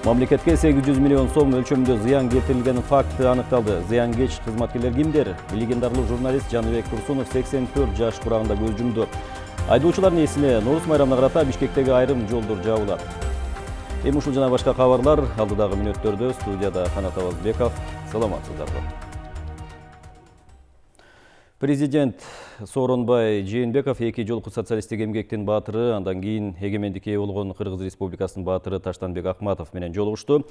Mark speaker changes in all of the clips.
Speaker 1: Мамлекетке 800 миллион сом өлчөмдө зыян келтирилген факты аныкталды. Зыян-кеч кызматкерлер кимдер? Легендарлык журналист Жаныбек Турсунов 84 жаш курагында көз жумду. Айдоочулардын эсине Нооруз майрамына карата Бишкектеги айрым жолдор жабылат. Эми ушул жана башка кабарлар алдыдагы мүнөттөрдө. Студияда Канат Абазбеков. Саламатсыздарбы. Президент Сооронбай Жээнбеков 2 жолку социалисттик эмгектин баатыры, андан кийин эгемендикке ээ болгон Кыргыз Республикасынын баатыры Таштанбек Акматов менен жолугушту.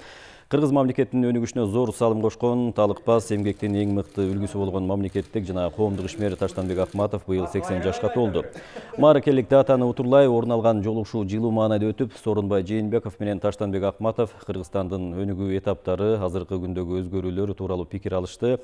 Speaker 1: Кыргыз мамлекетинин өнүгүшүнө зор салым кошкон, талыкпас эмгектин эң мыкты үлгүсү болгон мамлекеттик жана коомдук ишмер Таштанбек Акматов быйыл 80 жашка толду. Мааракелик датаны утурлай орун алган жолугушуу жылуу маанайда өтүп, Сооронбай Жээнбеков менен Таштанбек Акматов Кыргызстандын өнүгүү этаптары, азыркы күндөгү өзгөрүүлөр тууралуу пикир алышты.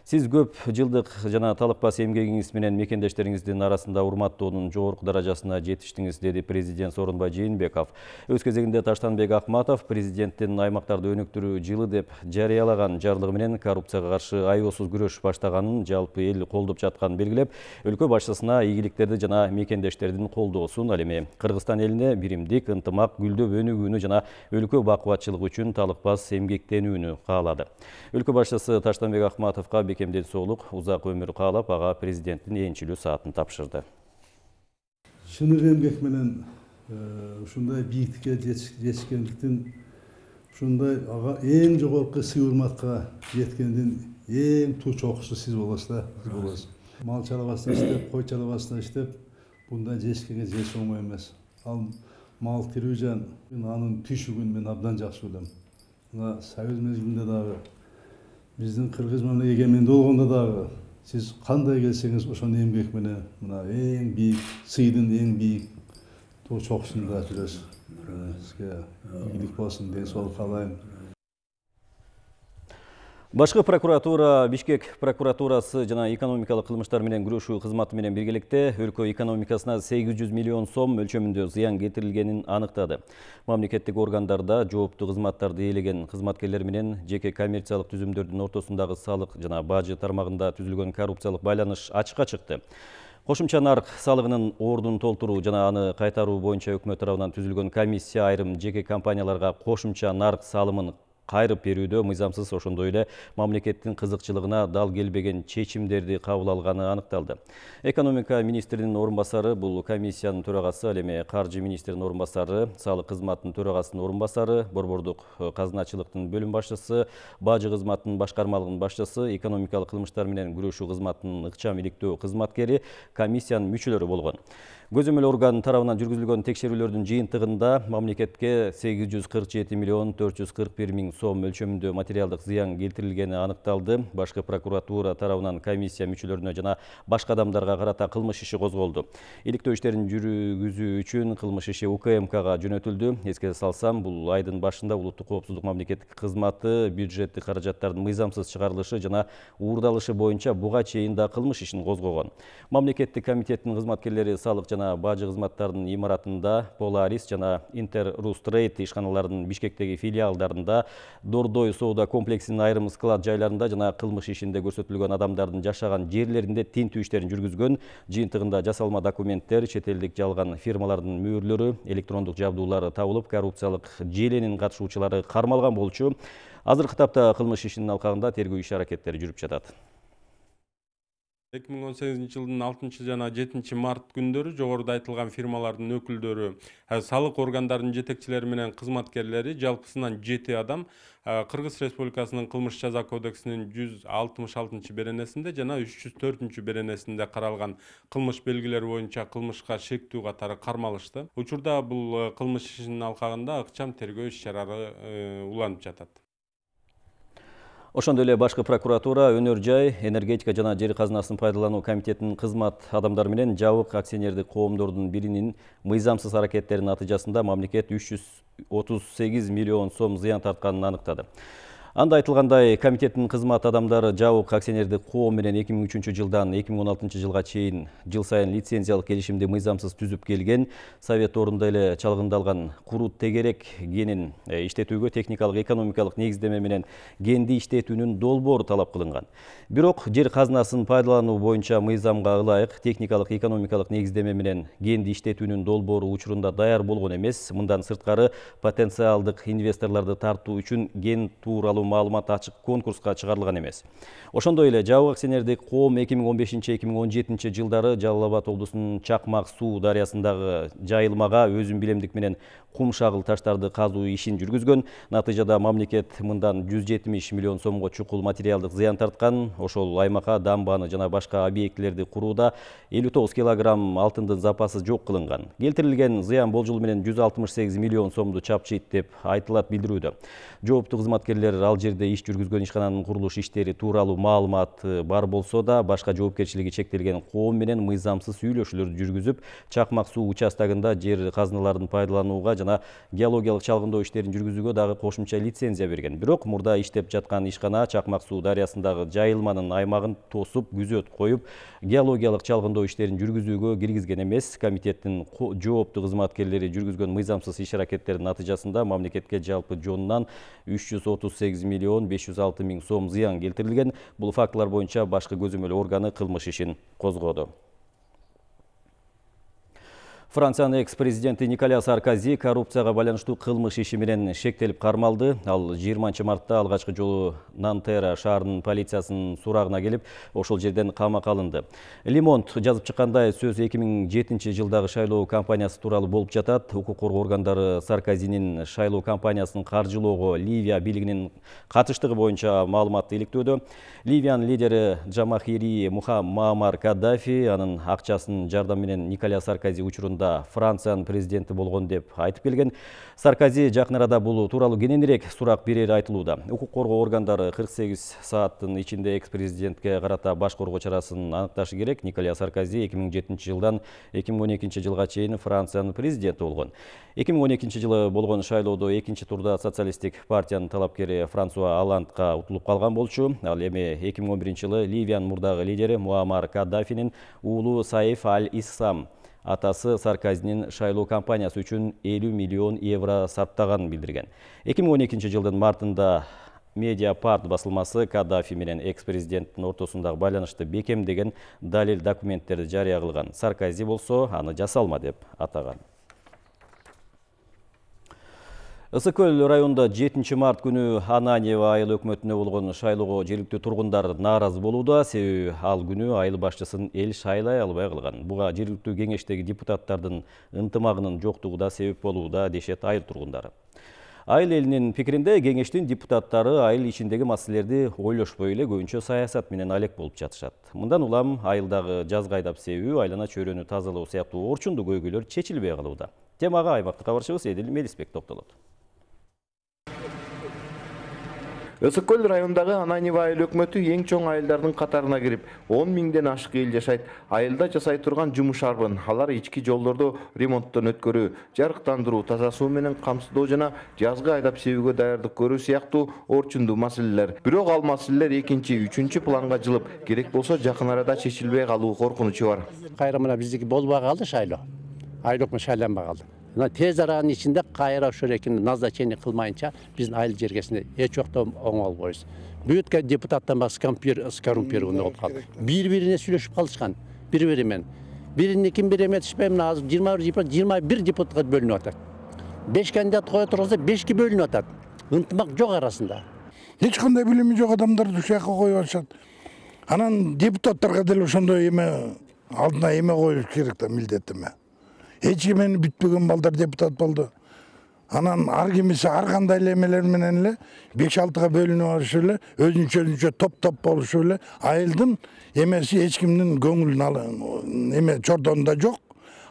Speaker 1: Сиз көп жылдык жана талыкпас эмгегиңиз менен мекендештериңиздин арасында урматтоонун жогорку даражасына жетиштиңиз, деди президент Сооронбай Жээнбеков. Өз кезегинде Таштанбек Акматов президенттин аймактарды өнүктүрүү жылы деп жарыялаган жарлыгы менен коррупцияга каршы аеосуз күрөш баштаганын, жалпы эл колдоп жатканын белгилеп, өлкө башчысына ийгиликтерди жана мекендештердин колдоосун, ал эми Кыргызстан элине биримдик, ынтымак, гүлдөп өнүгүүнү жана өлкө бакубатчылыгы үчүн талыкпас эмгектенүүнү каалады. Өлкө башчысы Таштанбек Акматовго бекем денсаулык, узак өмүр каалап, ага президенттин ээрчилүү саатын тапшырды.
Speaker 2: Чыныгы эмгек менен ушундай бийиктикке жетишкендиктин, ушундай ага эң жогорку сый-урматка жеткендин эң туу чокусу сиз болосуз. Мал чалабастан иштеп, кой чалабастан иштеп, мындай жетишкенге жетиш оңой эмес. Ал мал тирүү жан, анын түйшүгүн мен абдан жакшы билем. Мына Союз мезгилинде дагы, биздин Кыргыз мамлекети эгемендүү болгондо дагы сиз кандай келсеңиз ошону эмгек менен мына эң бийик сыйдын эң бийик тоо чокусунда жүрөсүз. Сизге ийгилик болсун, денсаулык каалайм.
Speaker 1: Башкы прокуратура, Бишкек прокуратурасы жана экономикалык кылмыштар менен күрөшүү кызматы менен биргеликте өлкө экономикасына 800 миллион сом өлчөмүндө зыян кетирилгенин аныктады. Мамлекеттик органдарда жооптуу кызматтарды ээлеген кызматкерлер менен жеке коммерциялык түзүмдөрдүн ортосундагы салык жана бажы тармагында түзүлгөн коррупциялык байланыш ачыкка чыкты. Кошумча нарк салыгынын ордун толтуруу жана аны кайтаруу боюнча өкмөт тарабынан түзүлгөн комиссия айрым жеке компанияларга кошумча нарк салымын кайрып берүүдө мыйзамсыз, ошондой эле мамлекеттин кызыкчылыгына дал келбеген чечимдерди кабыл алганы аныкталды. Экономика министринин орун басары, бул комиссиянын төрагасы, ал эми каржы министринин орун басары, салык кызматынын төрагасынын орун басары, борбордук казыначылыктын бөлүм башчысы, бажы кызматынын башкармалыгынын башчысы, экономикалык кылмыштар менен күрөшүү кызматынын ыкчам иликтөө кызматкери, комиссиянын мүчөлөрү болгон. Көзөмөл орган тарабынан жүргүзүлгөн текшерүүлөрдүн жыйынтыгында мамлекетке 847 миллион 441 миң сом өлчөмүндө материалдык зыян келтирилгени аныкталды. Башкы прокуратура тарабынан комиссия мүчөлөрүнө жана башка адамдарга карата кылмыш иши козголду. Иликтөө иштерин жүргүзүү үчүн кылмыш иши УКМКга жөнөтүлдү. Эске салсам, бул айдын башында улуттук коопсуздук мамлекеттик кызматы бюджеттик каражаттардын мыйзамсыз чыгарылышы жана уурдалышы боюнча буга чейин да кылмыш ишин козгогон. Мамлекеттик комитеттин кызматкерлери салык жана бажы кызматтарынын имаратында Polaris жана Inter-Rus-Trade ишканаларынын Бишкектеги филиалдарында, Дордой соода комплексинин айрым склад жайларында жана кылмыш ишинде көрсөтүлгөн адамдардын жашаган жерлеринде тинтүү иштерин жүргүзгөн. Жыйынтыгында жасалма документтер, чет элдик жалган фирмалардын мөөрлөрү, электрондук жабдуулары табылып, коррупциялык желенин катышуучулары кармалган болчу. Азыркы тапта кылмыш ишинин алкагында тергөө иш-аракеттери жүрүп жатат.
Speaker 3: 2018 жылдын 6 жана 7 март күндөрү жогоруда айтылган фирмалардын өкүлдөрү, салык органдарынын жетекчилери менен кызматкерлери жалпысынан 7 адам Кыргыз Республикасынын кылмыш жаза кодексинин 166 беренесинде жана 304 беренесинде каралган кылмыш белгилери боюнча кылмышка шектүү катары кармалышты. Учурда бул кылмыш ишинин алкагында ыкчам тергөө иш-чаралары уланып жатат.
Speaker 1: Ошондой эле башкы прокуратура өнөр жай, энергетика жана жер казынасын пайдалануу комитетинин кызмат адамдары менен жабык акционердик коомдордун биринин мыйзамсыз аракеттеринин натыйжасында мамлекет 338 миллион сом зыян тартканын аныктады. Анда айтылгандай, комитеттин кызмат адамдары жабык акционердик коом менен 2003 жылдан 2016 жылга чейин жыл сайын лицензиялык келишимди мыйзамсыз түзүп келген, совет орунда эле чалгындалган курут тегерек генин иштетүүгө техникалык экономикалык негиздеме менен генди иштетүүнүн долбоору талап кылынган. Бирок жер казынасын пайдалануу боюнча мыйзамга ылайык техникалык экономикалык негиздеме менен генди иштетүүнүн долбоору учурунда даяр болгон эмес. Мындан сырткары потенциалдык инвесторлорду тартуу үчүн ген тууралуу маалымат ачык конкурска чыгарылган эмес. Ошондой эле жабык акционердик коом 2015-2017 жылдары Жалал Абад облусунун Чакмак суу дарыясындагы жайылмага өзүн билемдик менен кум шагыл таштарды казуу ишин жүргүзгөн. Натыйжада мамлекет мындан 170 миллион сомго чукул материалдык зыян тарткан. Ошол аймакка дамбаны жана башка объектилерди курууда 59 килограмм алтындын запасы жок кылынган. Келтирилген зыян болжол менен 168 миллион сомду чапчыйт деп айтылат билдирүүдө. Жооптуу кызматкерлер ал жерде иш жүргүзгөн ишкананын курулуш иштери тууралуу маалымат бар болсо да, башка жоопкерчилиги чектелген коом менен мыйзамсыз сүйлөшүүлөрдү жүргүзүп, Чакмак суу участогунда жер казыналарын пайдаланууга жана геологиялык чалгындоо иштерин жүргүзүүгө дагы кошумча лицензия берген. Бирок мурда иштеп жаткан ишкана Чакмак суу дарыясындагы жайылманын аймагын тосуп, күзөт коюп, геологиялык чалгындоо иштерин жүргүзүүгө киргизген эмес. Комитеттин жооптуу кызматкерлери жүргүзгөн мыйзамсыз иш-аракеттердин натыйжасында мамлекетке жалпы жонунан 338 миллион 506 миң сом зыян келтирилген. Бул фактылар боюнча башкы көзөмөл органы кылмыш ишин козгоду. Франциянын экс-президенти Николя Саркози коррупцияга байланыштуу кылмыш иши менен шектелип кармалды. Ал 20 мартта алгачкы жолу Нантера шаарынын полициясынын сурагына келип, ошол жерден камакка алынды. Лимонт жазып чыккандай, сөз 2007 жылдагы шайлоо кампаниясы тууралуу болуп жатат. Укук коргоо органдары Саркозинин шайлоо кампаниясын каржылоого Ливия бийлигинин катыштыгы боюнча маалыматты иликтөөдө. Ливиянын лидери Джамахири Муаммар Каддафи анын акчасын жардам менен Николя Саркози учурунда Франциянын президенти болгон деп айтып келген. Саркози жакын арада бул тууралуу кененирээк сурак берери айтылууда. Укук коргоо органдары 48 сааттын ичинде экс-президентке карата баш коргоо чарасын аныкташы керек. Николя Саркози 2007 жылдан 2012 жылга чейин Франциянын президенти болгон. 2012 жылы болгон шайлоодо экинчи турда социалисттик партиянын талапкери Франсуа Олландга утулуп калган болчу. Ал эми 2011 жылы Ливиянын мурдагы лидери Муаммар Каддафинин уулу Саиф аль-Иссам атасы Саркозинин шайлоо кампаниясы үчүн 50 миллион евро сарптаганын билдирген. 2012 жылдын мартында Медиапарт басылмасы Каддафи менен экс-президенттин ортосундагы байланышты бекемдеген далил документтерди жарыя кылган. Саркози болсо аны жасалма деп атаган. Ысык көл районунда 7 март күнү Ананьева айыл өкмөтүнө болгон шайлоого жергиликтүү тургундар нааразы болууда. Себеби ал күнү айыл башчысын эл шайлай албай калган. Буга жергиликтүү кеңештеги депутаттардын ынтымагынын жоктугу да себеп болууда, дешет айыл тургундары. Айыл элинин пикиринде кеңештин депутаттары айыл ичиндеги маселелерди ойлошпой эле көбүнчө саясат менен алек болуп жатышат. Мындан улам айылдагы жазгы айдап себүү, айлана чөйрөнү тазалоо сыяктуу орчундуу көйгөйлөр чечилбей калууда. Темага аймактык кабарчыбыз Эдил Мелисбек токтолот.
Speaker 4: Ысык көл районундагы Ананьева айыл өкмөтү эң чоң айылдардын катарына кирип, 10 миңден ашык эл жашайт. Айылда жасай турган жумуш арбын, алар ички жолдорду ремонттон өткөрүү, жарыктандыруу, таза суу менен камсыздоо жана жазгы айдап себүүгө даярдык көрүү сыяктуу орчундуу маселелер. Бирок ал маселелер экинчи, үчүнчү планга жылып, керек болсо жакын арада чечилбей калуу коркунучу бар.
Speaker 5: Кайра мына биздики болбой калды шайлоо. Айыл өкмөт шайланбай калды. Тез аранын ичинде кайра ошол экин назначение кылмайынча биздин айыл жергесине эч жокто оңой албайбыз. Бүткө депутаттан баш скоррумпированный болуп калды. Бири-бирине сүйлөшүп калышкан, бири-бири менен. Бирини ким береметишпей, мына азыр 21 депутатка бөлүнүп атат. 5 кандидат кое тургузса 5ке бөлүнүп атат. Ынтымак жок арасында.
Speaker 6: Эч кандай билими жок адамдарды ушул жака коюп атышат. Анан депутаттарга деле ошондой эме алдына эме коюш керек да, милдеттеме. Эч эмени бүтпөгөн балдар депутат болду. Анан ар кимиси ар кандай эмелер менен эле 5-6га бөлүнүп алышып эле, өзүнчө топ болушуп эле айылдын эмеси эч кимдин көңүлүн эме чордонунда жок.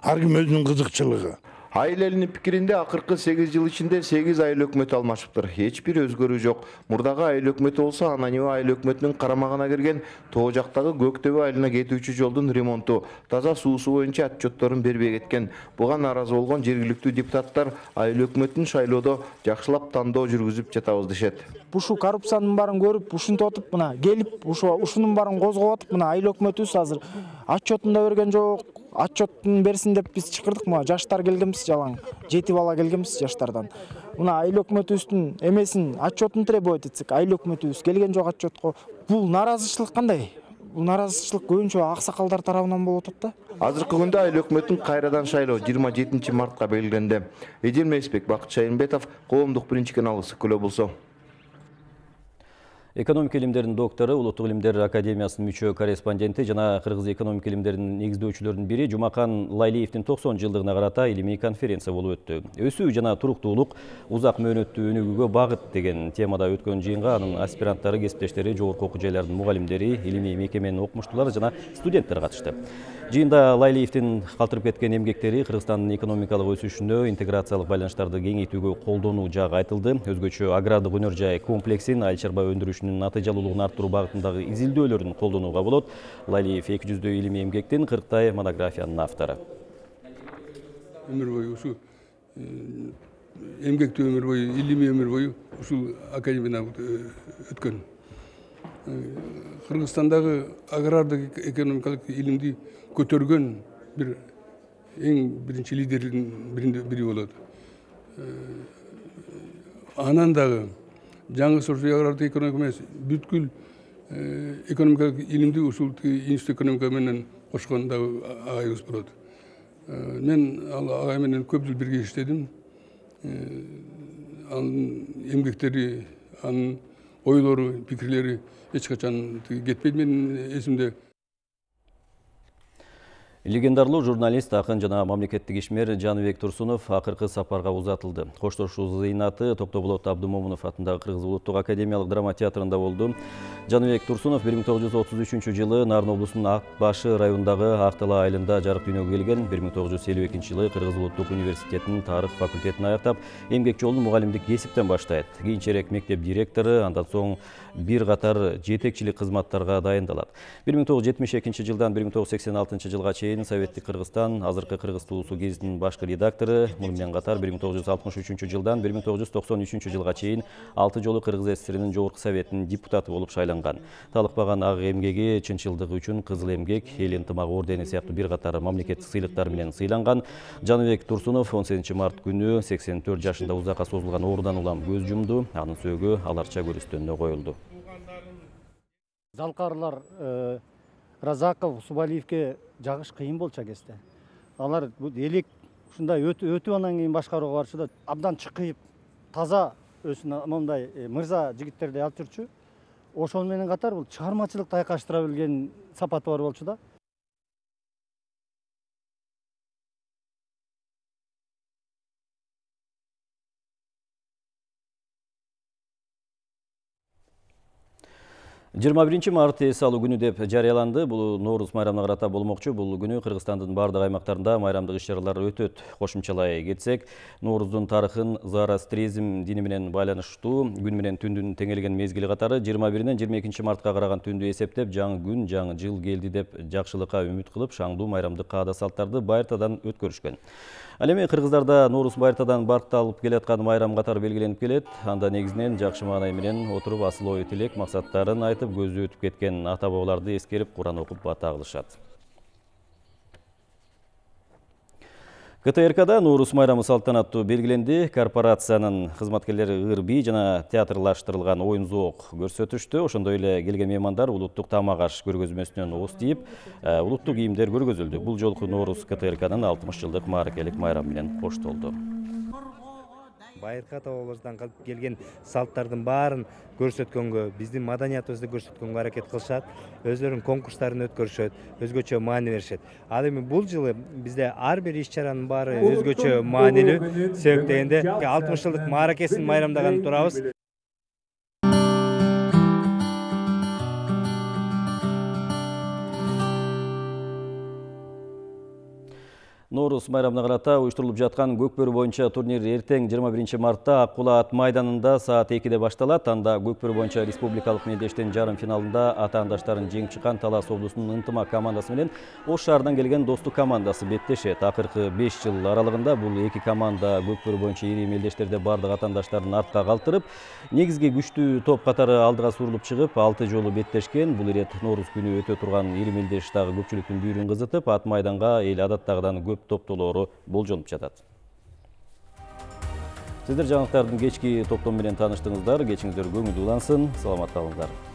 Speaker 6: Ар ким өзүнүн кызыкчылыгы.
Speaker 4: Айыл элинин пикиринде акыркы 8 жыл ичинде 8 айыл өкмөт алмашыптыр. Эч бир өзгөрүү жок. Мурдагы айыл өкмөтү болсо Ананева айыл өкмөтүнүн карамагына кирген тоо жактагы Көктөбө айылына кетүүчү жолдун ремонту, таза суусу боюнча отчетторун бербей кеткен. Буга нааразы болгон жергиликтүү депутаттар айыл өкмөтүн шайлоодо жакшылап тандоо жүргүзүп жатабыз дешет.
Speaker 7: Ушу коррупциянын баарын көрүп, ушинтип атып, мына келип, ушунун баарын козгоп атып, мына айыл өкмөтүбүз азыр отчетун да берген жок. Отчеттин берсин деп биз чакырдык, мына жаштар келгенбиз, жалаң 7 бала келгенбиз жаштардан. Мына айыл өкмөтүбүздүн эмесин, отчетун требовать этсек, айыл өкмөтүбүз келген жок отчетко. Бул наразычылык кандай? Бул наразычылык көбүнчө аксакалдар тарабынан болуп атат да.
Speaker 4: Азыркы күндө айыл өкмөтүн кайрадан шайлоо 27 мартка белгиленди. Эдил Мейсбек, Бакыт Шайынбетов, Коомдук биринчи каналы Күлө болсо.
Speaker 1: Экономика илимдеринин доктору, Улуттук илимдер академиясынын мүчө корреспонденти жана кыргыз экономика илимдеринин негиздөөчүлөрүнүн бири Жумакан Лайлиевдин 90 жылдыгына карата илимий конференция болуп өттү. Өсүү жана туруктуулук узак мөөнөттүү өнүгүүгө багыт деген темада өткөн жыйынга анын аспиранттары, кесиптештери, жогорку окуу жайлардын мугалимдери, илимий мекеменин окумуштуулары жана студенттер катышты. Жыйында Лайлиевдин калтырып кеткен эмгектери Кыргызстандын экономикалык өсүшүнө, интеграциялык байланыштарды кеңейтүүгө колдонуу жагы айтылды. Өзгөчө агрардык өнөр жай комплексин, айыл чарба өндүрүшүнүн натыйжалуулугун арттыруу багытындагы изилдөөлөрүн колдонууга болот. Лайлиев 200 илимий эмгектин 40 монографиянын автору.
Speaker 8: Өмүр бою ушу эмгектүү өмүр бою, илимий өмүр бою ушул академияда өткөн. Кыргызстандагы агрардык экономикалык илимди көтөргөн бир эң биринчи лидердин бири болот. Анан дагы жаңы сорсу агрардык экономика эмес, бүткүл экономикалык илимди ушул институт экономика менен кошкон дагы агайыбыз болот. Мен ал агай менен көп жыл бирге иштедим. Анын эмгектери, анын ойлору, пикирлери эч качан кетпейт менин эсимде.
Speaker 1: Легендарлуу журналист, акын жана мамлекеттик ишмер Жаныбек Турсунов акыркы сапарга узатылды. Коштошуу зыйнаты Токтоболот Абдымомунов атындагы Кыргыз улуттук академиялык драма театрында болду. Жаныбек Турсунов 1933 жылы Нарын облусунун Ак Башы районундагы Актала айылында жарык дүйнөгө келген. 1952 жылы Кыргыз улуттук университетинин тарых факультетин аяктап, эмгек жолун мугалимдик кесиптен баштайт. Кийинчерээк мектеп директору, андан соң бир катар жетекчилик кызматтарга дайындалат. 1972 жылдан 1986 жылга чейин Советтик Кыргызстан, азыркы Кыргыз туусу гезитинин башкы редактору, муну менен катар 1963 жылдан 1993 жылга чейин 6 жолу Кыргыз СССРинин жогорку советинин депутаты болуп шайланган. Талыкпаган ак эмгеги, чынчылдыгы үчүн Кызыл эмгек, эл ынтымак ордени сыяктуу бир катар мамлекеттик сыйлыктар менен сыйланган. Жаныбек Турсунов 18 март күнү 84 жашында узакка созулган оорудан улам көз жумду. Анын сөөгү аларча көрүстөнүнө коюлду.
Speaker 9: Залкарлар Разаков, Субалиевке жагыш кыйын болчу кезде. Алар элек ушундай өтүп анан кийин башкарууга барчу да абдан чыкыйып, таза өзүн мондай мырза жигиттерди алып жүрчү. Ошол менен катар бул чыгармачылыкты айкаштыра билген сапаты бар болчу да.
Speaker 1: Жыйырма 21 март эс алуу күнү деп жарыяланды. Бул Ноорус майрамына карата болмокчу. Бул күнү Кыргызстандын бардык аймактарында майрамдык иш-чаралар өтөт. Кошумчалай кетсек, Ноорустун тарыхын Зороастризм дини менен байланыштуу күн менен түндүн теңелген мезгили катары 21-ден 22 мартка караган түндү эсептеп, жаңы күн, жаңы жыл келди деп жакшылыкка үмүт кылып, шаңдуу майрамдык каада салттарды байыртадан өткөрүшкөн. Ал эми кыргыздарда Ноорус байыртадан баркталып келаткан майрам катары белгиленип келет. Анда негизинен жакшы маанай менен отуруп асыл ой тилек максаттарын айтып, көзү өтүп кеткен ата бабаларды эскерип, Куран окуп бата кылышат. КТРКда Ноорус майрамы салтанаттуу белгиленди. Корпорациянын кызматкерлери ыр-бий жана театрлаштырылган оюн-зоок көрсөтүштү. Ошондой эле келген меймандар улуттук тамак аш көргөзмөсүнөн ооз тийип, улуттук кийимдер көргөзүлдү. Бул жолку Ноорус КТРКнын 60 жылдык мааракелик майрамы менен коштолду.
Speaker 10: Байыркы ата бабабыздан калып келген салттардын баарын көрсөткөнгө, биздин маданиятыбызды көрсөткөнгө аракет кылышат. Өздөрүнүн конкурстарын өткөрүшөт, өзгөчө маани беришет. Ал эми бул жылы бизде ар бир иш-чаранын баары өзгөчө маанилүү. Себеп дегенде 60 жылдык мааракесин майрамдаган турабыз.
Speaker 1: Ноорус майрамына карата уюштурулуп жаткан Көкбөрү боюнча турнир эртең 21 мартта Ак Булат майданында саат 2-де башталат. Анда Көкбөрү боюнча республикалык мелдештин жарым финалында атаандаштарын жеңип чыккан Талас облусунун Ынтымак командасы менен Ош шаарынан келген Достук командасы беттешет. Акыркы 5 жыл аралыгында бул эки команда Көкбөрү боюнча ири мелдештерде бардык атаандаштарын артка калтырып, негизги күчтүү топ катары алдыга сурулуп чыгып, 6 жолу беттешкен. Бул ирет Ноорус күнү өтө турган ири мелдеш дагы көпчүлүктүн бүйүрүн кызытып, ат майданга эл адаттагыдан көп топтолоору болжонуп жатат. Сиздер жаңылыктардын кечки топтому менен тааныштыңыздар. Кечиңиздер көңүлдүү улансын. Саламатта калыңыздар.